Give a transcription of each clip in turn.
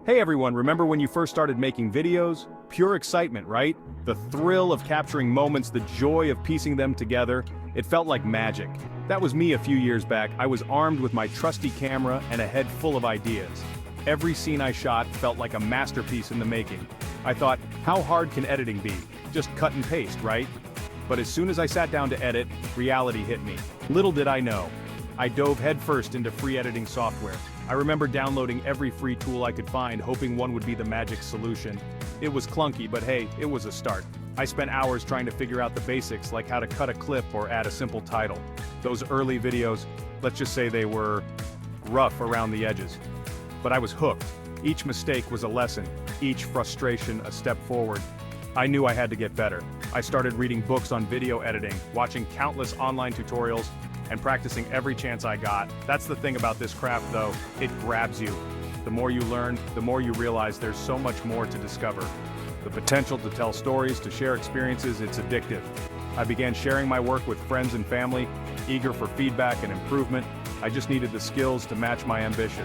Hey everyone, remember when you first started making videos? Pure excitement, right? The thrill of capturing moments, the joy of piecing them together. It felt like magic. That was me a few years back. I was armed with my trusty camera and a head full of ideas. Every scene I shot felt like a masterpiece in the making. I thought, how hard can editing be? Just cut and paste, right? But as soon as I sat down to edit, reality hit me. Little did I know. I dove headfirst into free editing software. I remember downloading every free tool I could find, hoping one would be the magic solution. It was clunky, but hey, it was a start. I spent hours trying to figure out the basics, like how to cut a clip or add a simple title. Those early videos, let's just say they were rough around the edges. But I was hooked. Each mistake was a lesson, each frustration a step forward. I knew I had to get better. I started reading books on video editing, watching countless online tutorials, and practicing every chance I got. That's the thing about this craft though, it grabs you. The more you learn, the more you realize there's so much more to discover. The potential to tell stories, to share experiences, it's addictive. I began sharing my work with friends and family, eager for feedback and improvement. I just needed the skills to match my ambition.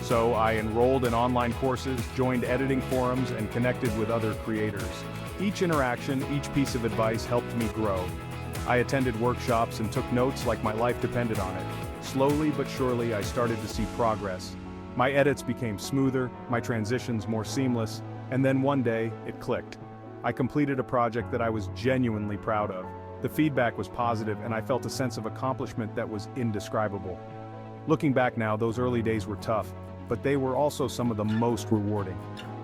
So I enrolled in online courses, joined editing forums, and connected with other creators. Each interaction, each piece of advice helped me grow. I attended workshops and took notes like my life depended on it. Slowly but surely I started to see progress. My edits became smoother, my transitions more seamless, and then one day, it clicked. I completed a project that I was genuinely proud of. The feedback was positive and I felt a sense of accomplishment that was indescribable. Looking back now, those early days were tough, but they were also some of the most rewarding.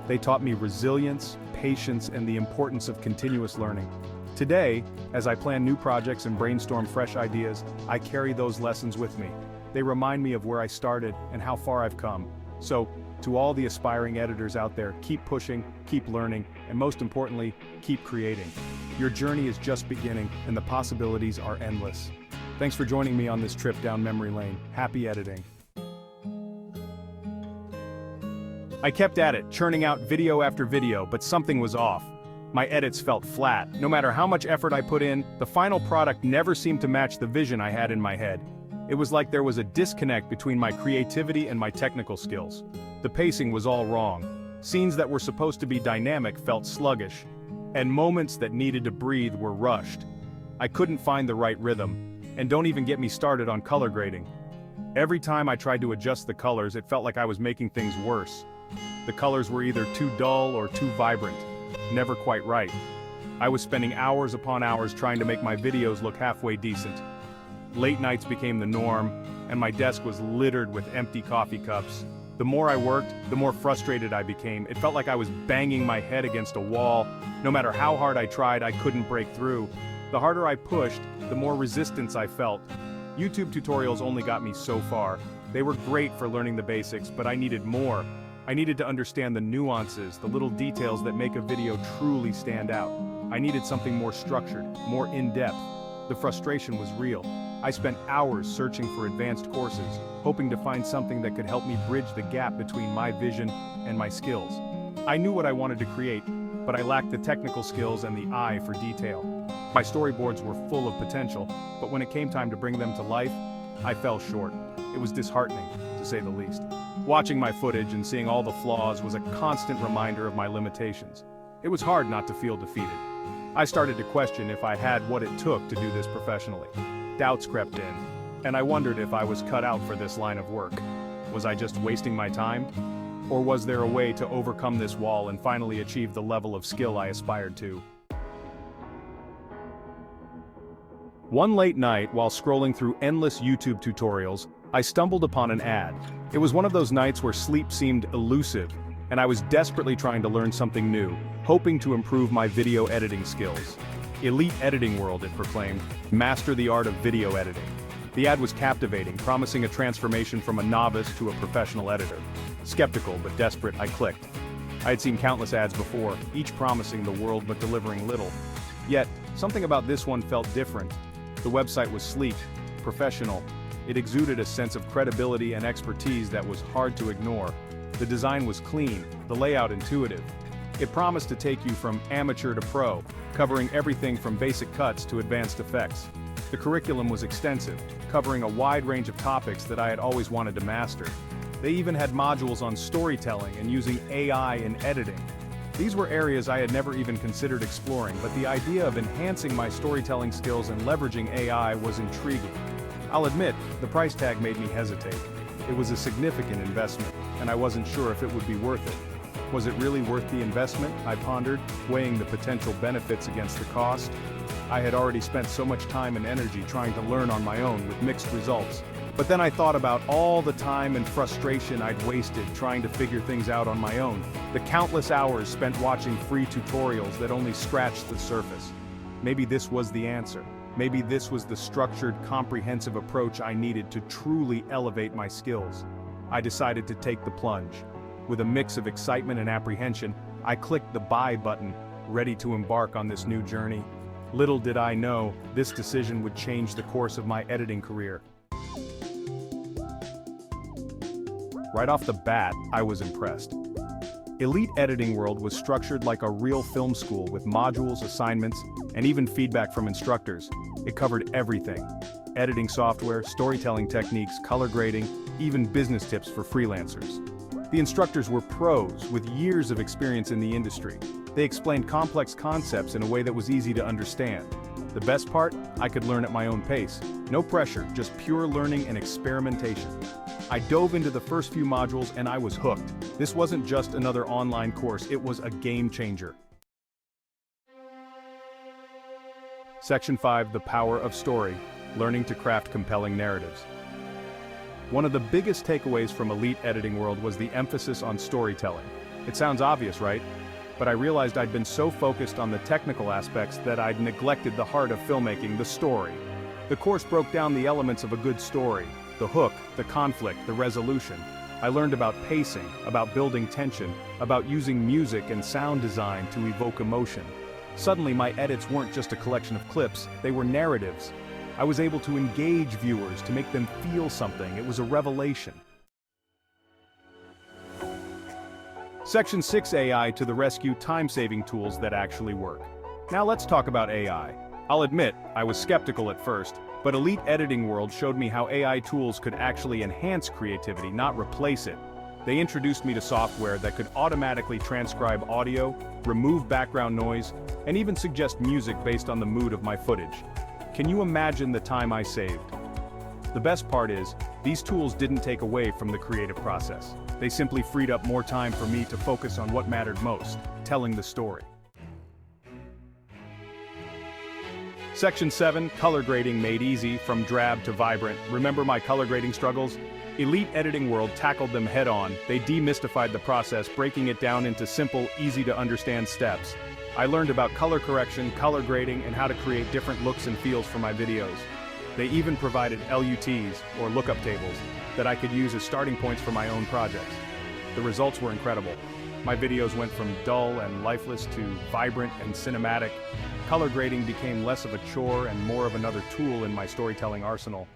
They taught me resilience, patience, and the importance of continuous learning. Today, as I plan new projects and brainstorm fresh ideas, I carry those lessons with me. They remind me of where I started and how far I've come. So, to all the aspiring editors out there, keep pushing, keep learning, and most importantly, keep creating. Your journey is just beginning, and the possibilities are endless. Thanks for joining me on this trip down memory lane. Happy editing. I kept at it, churning out video after video, but something was off. My edits felt flat. No matter how much effort I put in, the final product never seemed to match the vision I had in my head. It was like there was a disconnect between my creativity and my technical skills. The pacing was all wrong. Scenes that were supposed to be dynamic felt sluggish, and moments that needed to breathe were rushed. I couldn't find the right rhythm, and don't even get me started on color grading. Every time I tried to adjust the colors, it felt like I was making things worse. The colors were either too dull or too vibrant. Never quite right. I was spending hours upon hours trying to make my videos look halfway decent. Late nights became the norm, and my desk was littered with empty coffee cups. The more I worked, the more frustrated I became. It felt like I was banging my head against a wall. No matter how hard I tried, I couldn't break through. The harder I pushed, the more resistance I felt. YouTube tutorials only got me so far. They were great for learning the basics, but I needed more. I needed to understand the nuances, the little details that make a video truly stand out. I needed something more structured, more in-depth. The frustration was real. I spent hours searching for advanced courses, hoping to find something that could help me bridge the gap between my vision and my skills. I knew what I wanted to create, but I lacked the technical skills and the eye for detail. My storyboards were full of potential, but when it came time to bring them to life, I fell short. It was disheartening, to say the least. Watching my footage and seeing all the flaws was a constant reminder of my limitations. It was hard not to feel defeated. I started to question if I had what it took to do this professionally. Doubts crept in, and I wondered if I was cut out for this line of work. Was I just wasting my time? Or was there a way to overcome this wall and finally achieve the level of skill I aspired to? One late night, while scrolling through endless YouTube tutorials, I stumbled upon an ad. It was one of those nights where sleep seemed elusive, and I was desperately trying to learn something new, hoping to improve my video editing skills. Elite Editing World, it proclaimed. Master the art of video editing. The ad was captivating, promising a transformation from a novice to a professional editor. Skeptical but desperate, I clicked. I had seen countless ads before, each promising the world but delivering little. Yet, something about this one felt different. The website was sleek, professional. It exuded a sense of credibility and expertise that was hard to ignore. The design was clean, the layout intuitive. It promised to take you from amateur to pro, covering everything from basic cuts to advanced effects. The curriculum was extensive, covering a wide range of topics that I had always wanted to master. They even had modules on storytelling and using AI in editing. These were areas I had never even considered exploring, but the idea of enhancing my storytelling skills and leveraging AI was intriguing. I'll admit, the price tag made me hesitate. It was a significant investment, and I wasn't sure if it would be worth it. Was it really worth the investment? I pondered, weighing the potential benefits against the cost. I had already spent so much time and energy trying to learn on my own with mixed results. But then I thought about all the time and frustration I'd wasted trying to figure things out on my own. The countless hours spent watching free tutorials that only scratched the surface. Maybe this was the answer. Maybe this was the structured, comprehensive approach I needed to truly elevate my skills. I decided to take the plunge. With a mix of excitement and apprehension, I clicked the buy button, ready to embark on this new journey. Little did I know, this decision would change the course of my editing career. Right off the bat, I was impressed. Elite Editing World was structured like a real film school with modules, assignments, and even feedback from instructors. It covered everything: editing software, storytelling techniques, color grading, even business tips for freelancers. The instructors were pros with years of experience in the industry. They explained complex concepts in a way that was easy to understand. The best part? I could learn at my own pace. No pressure, just pure learning and experimentation. I dove into the first few modules and I was hooked. This wasn't just another online course, it was a game changer. Section 5: The Power of Story, Learning to Craft Compelling Narratives. One of the biggest takeaways from Elite Editing World was the emphasis on storytelling. It sounds obvious, right? But I realized I'd been so focused on the technical aspects that I'd neglected the heart of filmmaking, the story. The course broke down the elements of a good story: the hook, the conflict, the resolution. I learned about pacing, about building tension, about using music and sound design to evoke emotion. Suddenly my edits weren't just a collection of clips, they were narratives. I was able to engage viewers, to make them feel something. It was a revelation. Section 6: AI to the Rescue, Time-Saving Tools that Actually Work. Now let's talk about AI. I'll admit, I was skeptical at first, but Elite Editing World showed me how AI tools could actually enhance creativity, not replace it. They introduced me to software that could automatically transcribe audio, remove background noise, and even suggest music based on the mood of my footage. Can you imagine the time I saved? The best part is, these tools didn't take away from the creative process. They simply freed up more time for me to focus on what mattered most: telling the story. Section 7: Color Grading Made Easy, From Drab to Vibrant. Remember my color grading struggles? Elite Editing World tackled them head-on. They demystified the process, breaking it down into simple, easy-to-understand steps. I learned about color correction, color grading, and how to create different looks and feels for my videos. They even provided LUTs, or lookup tables, that I could use as starting points for my own projects. The results were incredible. My videos went from dull and lifeless to vibrant and cinematic. Color grading became less of a chore and more of another tool in my storytelling arsenal.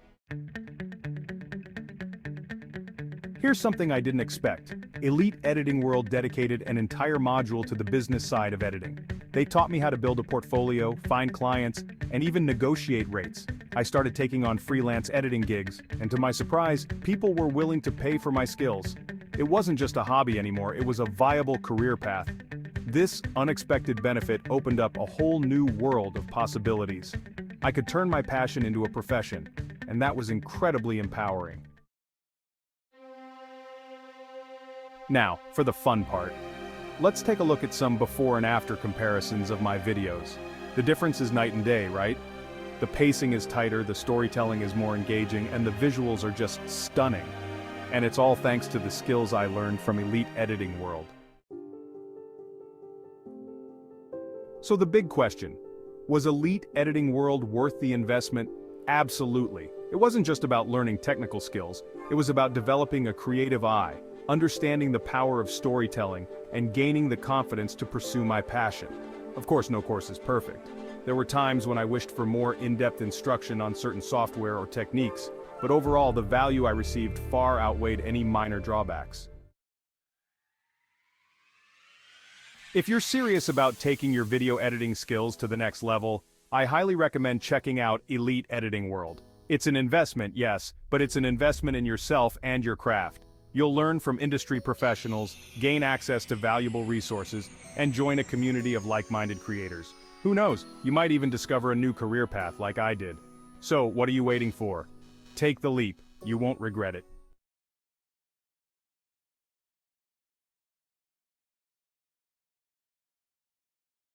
Here's something I didn't expect. Elite Editing World dedicated an entire module to the business side of editing. They taught me how to build a portfolio, find clients, and even negotiate rates. I started taking on freelance editing gigs, and to my surprise, people were willing to pay for my skills. It wasn't just a hobby anymore, it was a viable career path. This unexpected benefit opened up a whole new world of possibilities. I could turn my passion into a profession, and that was incredibly empowering. Now, for the fun part. Let's take a look at some before and after comparisons of my videos. The difference is night and day, right? The pacing is tighter, the storytelling is more engaging, and the visuals are just stunning. And it's all thanks to the skills I learned from Elite Editing World. So the big question, was Elite Editing World worth the investment? Absolutely. It wasn't just about learning technical skills, it was about developing a creative eye, understanding the power of storytelling, and gaining the confidence to pursue my passion. Of course, no course is perfect. There were times when I wished for more in-depth instruction on certain software or techniques, but overall the value I received far outweighed any minor drawbacks. If you're serious about taking your video editing skills to the next level, I highly recommend checking out Elite Editing World. It's an investment, yes, but it's an investment in yourself and your craft. You'll learn from industry professionals, gain access to valuable resources, and join a community of like-minded creators. Who knows, you might even discover a new career path like I did. So, what are you waiting for? Take the leap, you won't regret it.